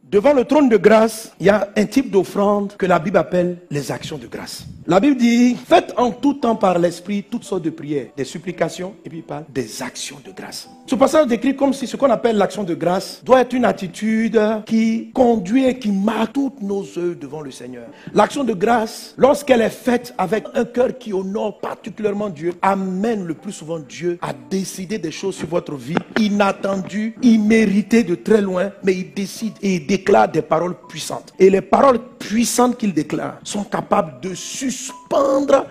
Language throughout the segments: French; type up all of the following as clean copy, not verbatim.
Devant le trône de grâce, il y a un type d'offrande que la Bible appelle les actions de grâce. La Bible dit, faites en tout temps par l'Esprit toutes sortes de prières, des supplications, et puis il parle des actions de grâce. Ce passage décrit comme si ce qu'on appelle l'action de grâce doit être une attitude qui conduit et qui marque toutes nos œuvres devant le Seigneur. L'action de grâce, lorsqu'elle est faite avec un cœur qui honore particulièrement Dieu, amène le plus souvent Dieu à décider des choses sur votre vie, inattendues, imméritées de très loin, mais il décide et il déclare des paroles puissantes. Et les paroles puissantes qu'il déclare sont capables de suspendre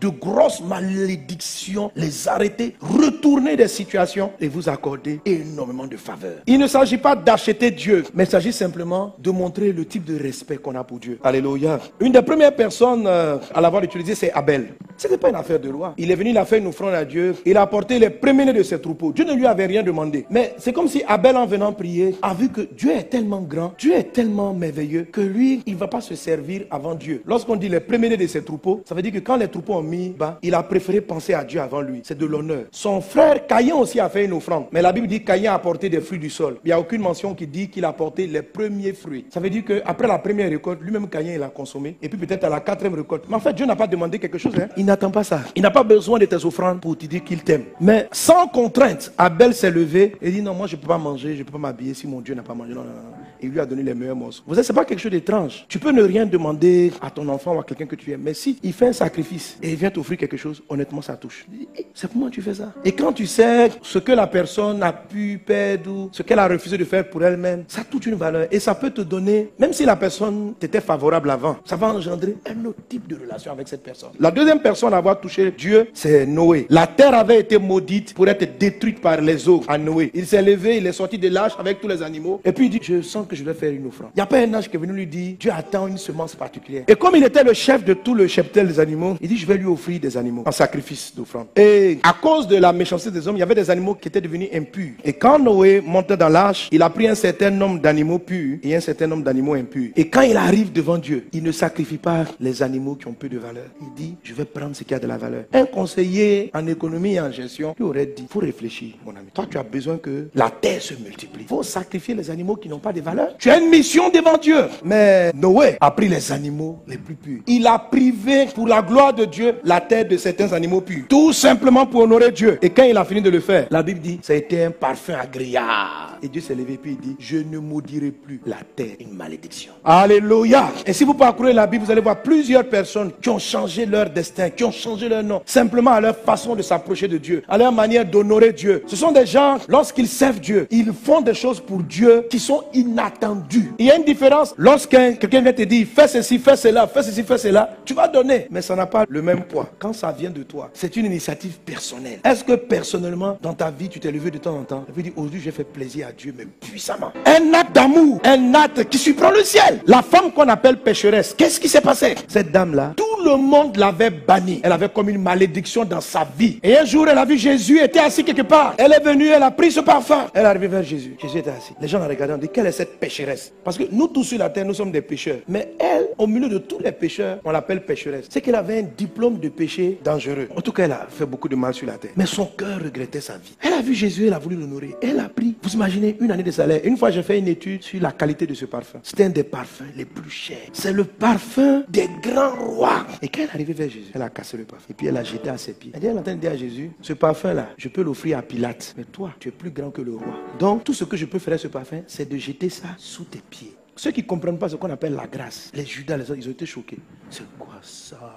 de grosses malédictions, les arrêter, retourner des situations et vous accorder énormément de faveurs. Il ne s'agit pas d'acheter Dieu, mais il s'agit simplement de montrer le type de respect qu'on a pour Dieu. Alléluia. Une des premières personnes à l'avoir utilisé, c'est Abel. Ce n'était pas une affaire de loi. Il est venu, il a fait une offrande à Dieu. Il a apporté les premiers-nés de ses troupeaux. Dieu ne lui avait rien demandé. Mais c'est comme si Abel, en venant prier, a vu que Dieu est tellement grand, Dieu est tellement merveilleux, que lui, il ne va pas se servir avant Dieu. Lorsqu'on dit les premiers-nés de ses troupeaux, ça veut dire que quand les troupeaux ont mis bas, il a préféré penser à Dieu avant lui. C'est de l'honneur. Son frère Caïn aussi a fait une offrande. Mais la Bible dit que Caïn a apporté des fruits du sol. Il n'y a aucune mention qui dit qu'il a apporté les premiers fruits. Ça veut dire qu'après la première récolte, lui-même Caïn, il a consommé. Et puis peut-être à la quatrième récolte. Mais en fait, Dieu n'a pas demandé quelque chose. Il n'attend pas ça. Il n'a pas besoin de tes offrandes pour te dire qu'il t'aime. Mais sans contrainte, Abel s'est levé et dit non, moi je ne peux pas manger, je ne peux pas m'habiller si mon Dieu n'a pas mangé. Non, non, non. Et il lui a donné les meilleurs morceaux. Vous savez, ce n'est pas quelque chose d'étrange. Tu peux ne rien demander à ton enfant ou à quelqu'un que tu aimes. Mais si il fait un sacrifice et il vient t'offrir quelque chose, honnêtement, ça touche. C'est pour moi que tu fais ça. Et quand tu sais ce que la personne a pu perdre ou ce qu'elle a refusé de faire pour elle-même, ça a toute une valeur. Et ça peut te donner, même si la personne t'était favorable avant, ça va engendrer un autre type de relation avec cette personne. La deuxième personne à avoir touché Dieu, c'est Noé. La terre avait été maudite pour être détruite par les eaux à Noé. Il s'est levé, il est sorti de l'arche avec tous les animaux. Et puis il dit, je sens que je vais faire une offrande. Il n'y a pas un ange qui est venu lui dire, Dieu attend une semence particulière. Et comme il était le chef de tout le cheptel des animaux, il dit, je vais lui offrir des animaux en sacrifice d'offrande. Et à cause de la méchanceté des hommes, il y avait des animaux qui étaient devenus impurs. Et quand Noé montait dans l'arche, il a pris un certain nombre d'animaux purs et un certain nombre d'animaux impurs. Et quand il arrive devant Dieu, il ne sacrifie pas les animaux qui ont peu de valeur. Il dit, je vais prendre ce qui a de la valeur. Un conseiller en économie et en gestion lui aurait dit, il faut réfléchir, mon ami. Toi, tu as besoin que la terre se multiplie. Il faut sacrifier les animaux qui n'ont pas de valeur. Tu as une mission devant Dieu. Mais Noé a pris les animaux les plus purs. Il a privé pour la gloire de Dieu la terre de certains animaux purs. Tout simplement pour honorer Dieu. Et quand il a fini de le faire, la Bible dit, ça a été un parfum agréable. Et Dieu s'est levé et puis il dit, je ne maudirai plus la terre, une malédiction. Alléluia. Et si vous parcourez la Bible, vous allez voir plusieurs personnes qui ont changé leur destin, qui ont changé leur nom, simplement à leur façon de s'approcher de Dieu, à leur manière d'honorer Dieu. Ce sont des gens, lorsqu'ils servent Dieu, ils font des choses pour Dieu qui sont inattendues. Il y a une différence. Lorsqu'un quelqu'un vient te dire, fais ceci, fais cela, fais ceci, fais cela, tu vas donner. Mais ça n'a pas le même poids. Quand ça vient de toi, c'est une initiative personnelle. Est-ce que personnellement, dans ta vie, tu t'es levé de temps en temps et puis dis, aujourd'hui, j'ai fait plaisir à Dieu, mais puissamment. Un acte d'amour, un acte qui surprend le ciel. La femme qu'on appelle pécheresse, qu'est-ce qui s'est passé? Cette dame-là, tout le monde l'avait bannie. Elle avait comme une malédiction dans sa vie. Et un jour, elle a vu Jésus était assis quelque part. Elle est venue, elle a pris ce parfum. Elle est arrivée vers Jésus. Jésus était assis. Les gens la regardaient, on dit, quelle est cette pécheresse? Parce que nous tous sur la terre, nous sommes des pécheurs. Mais elle, au milieu de tous les pécheurs, on l'appelle pécheresse. C'est qu'elle avait un diplôme de péché dangereux. En tout cas, elle a fait beaucoup de mal sur la terre. Mais son cœur regrettait sa vie. Elle a vu Jésus, elle a voulu l'honorer. Elle a pris, vous imaginez, une année de salaire. Une fois, j'ai fait une étude sur la qualité de ce parfum. C'était un des parfums les plus chers. C'est le parfum des grands rois. Et quand elle est arrivée vers Jésus, elle a cassé le parfum. Et puis elle a jeté à ses pieds. Elle est en train de dire à Jésus, ce parfum-là, je peux l'offrir à Pilate. Mais toi, tu es plus grand que le roi. Donc, tout ce que je peux faire à ce parfum, c'est de jeter ça sous tes pieds. Ceux qui ne comprennent pas ce qu'on appelle la grâce, les Judas, les autres, ils ont été choqués. C'est quoi ça?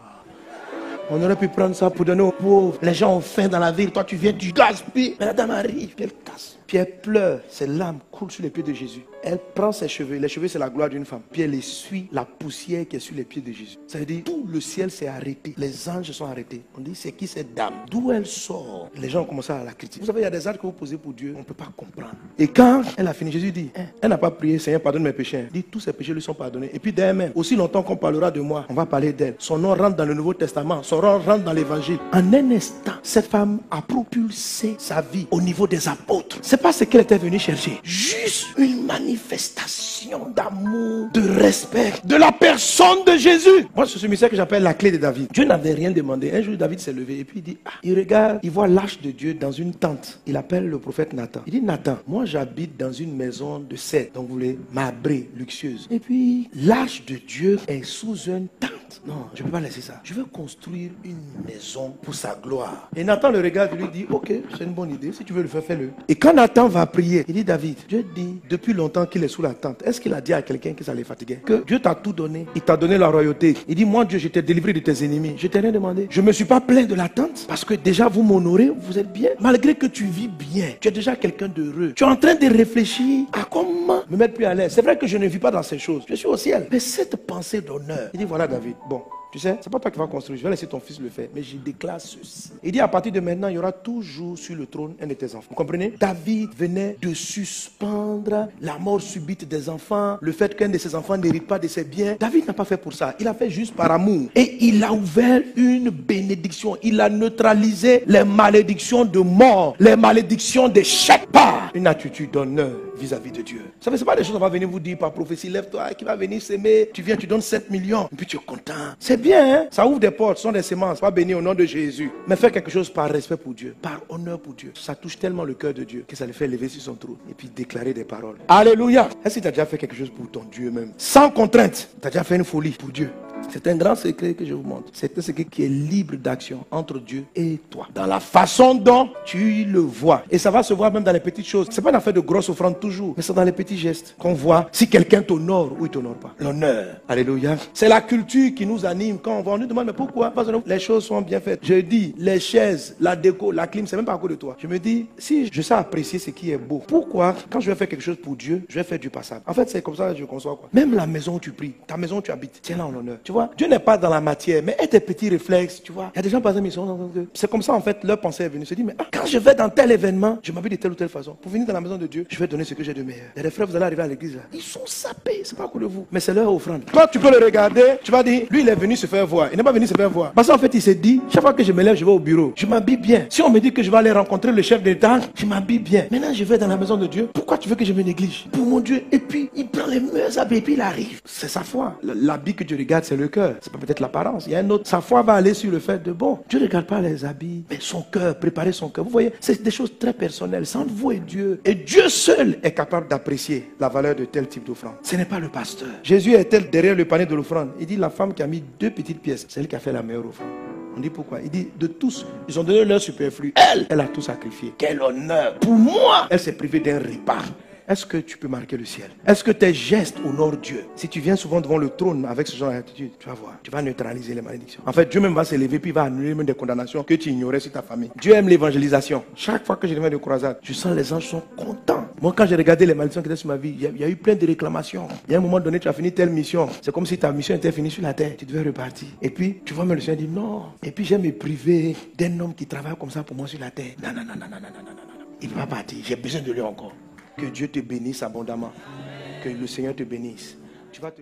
On aurait pu prendre ça pour donner aux pauvres. Les gens ont faim dans la ville. Toi, tu viens, tu gaspilles. Mais la dame arrive, puis elle casse. Puis elle pleure. Ses larmes coulent sur les pieds de Jésus. Elle prend ses cheveux. Les cheveux, c'est la gloire d'une femme. Puis elle essuie la poussière qui est sur les pieds de Jésus. Ça veut dire, tout le ciel s'est arrêté. Les anges sont arrêtés. On dit, c'est qui cette dame? D'où elle sort? Les gens ont commencé à la critiquer. Vous savez, il y a des actes que vous posez pour Dieu. On ne peut pas comprendre. Et quand elle a fini, Jésus dit, elle n'a pas prié, Seigneur, pardonne mes péchés. Il dit, tous ses péchés lui sont pardonnés. Et puis d'elle-même, aussi longtemps qu'on parlera de moi, on va parler d'elle. Son nom rentre dans le Nouveau Testament. Son nom rentre dans l'évangile. En un instant, cette femme a propulsé sa vie au niveau des apôtres. C'est pas ce qu'elle était venue chercher. Juste une manière manifestation d'amour, de respect de la personne de Jésus. Moi, c'est ce mystère que j'appelle la clé de David. Dieu n'avait rien demandé. Un jour, David s'est levé et puis il dit, il regarde, il voit l'arche de Dieu dans une tente. Il appelle le prophète Nathan. Il dit, Nathan, moi j'habite dans une maison de cèdre, donc vous voulez, marbrée, luxueuse. Et puis, l'arche de Dieu est sous une tente. Non, je ne peux pas laisser ça. Je veux construire une maison pour sa gloire. Et Nathan le regarde et lui dit, ok, c'est une bonne idée. Si tu veux le faire, fais-le. Et quand Nathan va prier, il dit, David, Dieu dit depuis longtemps qu'il est sous la tente. Est-ce qu'il a dit à quelqu'un que ça les fatiguait? Que Dieu t'a tout donné. Il t'a donné la royauté. Il dit, moi Dieu, je t'ai délivré de tes ennemis. Je t'ai rien demandé. Je ne me suis pas plaint de la tente parce que déjà vous m'honorez, vous êtes bien. Malgré que tu vis bien, tu es déjà quelqu'un d'heureux. Tu es en train de réfléchir à comment me mettre plus à l'aise. C'est vrai que je ne vis pas dans ces choses. Je suis au ciel. Mais cette pensée d'honneur, il dit, voilà David, bon. Tu sais, c'est pas toi qui vas construire, je vais laisser ton fils le faire. Mais je déclare ceci. Il dit à partir de maintenant, il y aura toujours sur le trône un de tes enfants. Vous comprenez? David venait de suspendre la mort subite des enfants, le fait qu'un de ses enfants n'hérite pas de ses biens. David n'a pas fait pour ça. Il a fait juste par amour. Et il a ouvert une bénédiction. Il a neutralisé les malédictions de mort, les malédictions d'échec par une attitude d'honneur vis-à-vis de Dieu. Vous savez, ce n'est pas des choses qu'on va venir vous dire par prophétie. Lève-toi, qui va venir s'aimer. Tu viens, tu donnes 7 millions. Et puis tu es content. C'est bien, hein? Ça ouvre des portes, ce sont des semences. Pas béni au nom de Jésus. Mais faire quelque chose par respect pour Dieu, par honneur pour Dieu. Ça touche tellement le cœur de Dieu que ça le fait lever sur son trône et puis déclarer des paroles. Alléluia. Est-ce que tu as déjà fait quelque chose pour ton Dieu même? Sans contrainte. Tu as déjà fait une folie pour Dieu. C'est un grand secret que je vous montre. C'est un secret qui est libre d'action entre Dieu et toi. Dans la façon dont tu le vois. Et ça va se voir même dans les petites choses. Ce n'est pas une affaire de grosse offrande toujours. Mais c'est dans les petits gestes qu'on voit si quelqu'un t'honore ou il ne t'honore pas. L'honneur. Alléluia. C'est la culture qui nous anime. Quand on va, on nous demande mais pourquoi? Parce que les choses sont bien faites. Je dis, les chaises, la déco, la clim, c'est même pas à cause de toi. Je me dis, si je sais apprécier ce qui est beau, pourquoi quand je vais faire quelque chose pour Dieu, je vais faire du passable? En fait, c'est comme ça que je conçois quoi. Même la maison où tu pries, ta maison où tu habites, tiens-la en honneur. Tu vois, Dieu n'est pas dans la matière, mais aie tes petits réflexes, tu vois. Il y a des gens par exemple, c'est comme ça en fait, leur pensée est venue. Se dit, mais quand je vais dans tel événement, je m'habille de telle ou telle façon. Pour venir dans la maison de Dieu, je vais donner ce que j'ai de meilleur. Il y a des frères, vous allez arriver à l'église là, ils sont sapés, c'est pas à cause de vous, mais c'est leur offrande. Toi, tu peux le regarder, tu vas dire, lui il est venu se faire voir, il n'est pas venu se faire voir. Parce qu'en fait, il s'est dit, chaque fois que je me lève, je vais au bureau, je m'habille bien. Si on me dit que je vais aller rencontrer le chef d'État, je m'habille bien. Maintenant, je vais dans la maison de Dieu. Pourquoi tu veux que je me néglige? Pour mon Dieu. Et puis, il prend les meilleurs habits et puis il arrive. C'est sa foi. L'habit que Dieu regarde, c'est le cœur. C'est pas peut-être l'apparence. Il y a un autre. Sa foi va aller sur le fait de bon. Dieu ne regarde pas les habits, mais son cœur, préparer son cœur. Vous voyez, c'est des choses très personnelles. C'est entre vous et Dieu. Et Dieu seul est capable d'apprécier la valeur de tel type d'offrande. Ce n'est pas le pasteur. Jésus est-elle derrière le panier de l'offrande? Il dit la femme qui a mis 2 petites pièces, c'est elle qui a fait la meilleure offrande. On dit pourquoi? Il dit de tous, ils ont donné leur superflu. Elle a tout sacrifié. Quel honneur! Pour moi, elle s'est privée d'un repas. Est-ce que tu peux marquer le ciel? Est-ce que tes gestes honorent Dieu? Si tu viens souvent devant le trône avec ce genre d'attitude, tu vas voir, tu vas neutraliser les malédictions. En fait, Dieu même va s'élever puis il va annuler même des condamnations que tu ignorais sur ta famille. Dieu aime l'évangélisation. Chaque fois que je viens de croisade, je sens les anges sont contents. Moi, quand j'ai regardé les malédictions qui étaient sur ma vie, il y a eu plein de réclamations. Il y a un moment donné, tu as fini telle mission. C'est comme si ta mission était finie sur la terre. Tu devais repartir. Et puis, tu vois, mais le Seigneur dit non. Et puis, j'aime me priver d'un homme qui travaille comme ça pour moi sur la terre. Non. Il ne va pas partir. J'ai besoin de lui encore. Que Dieu te bénisse abondamment. Que le Seigneur te bénisse. Tu vas te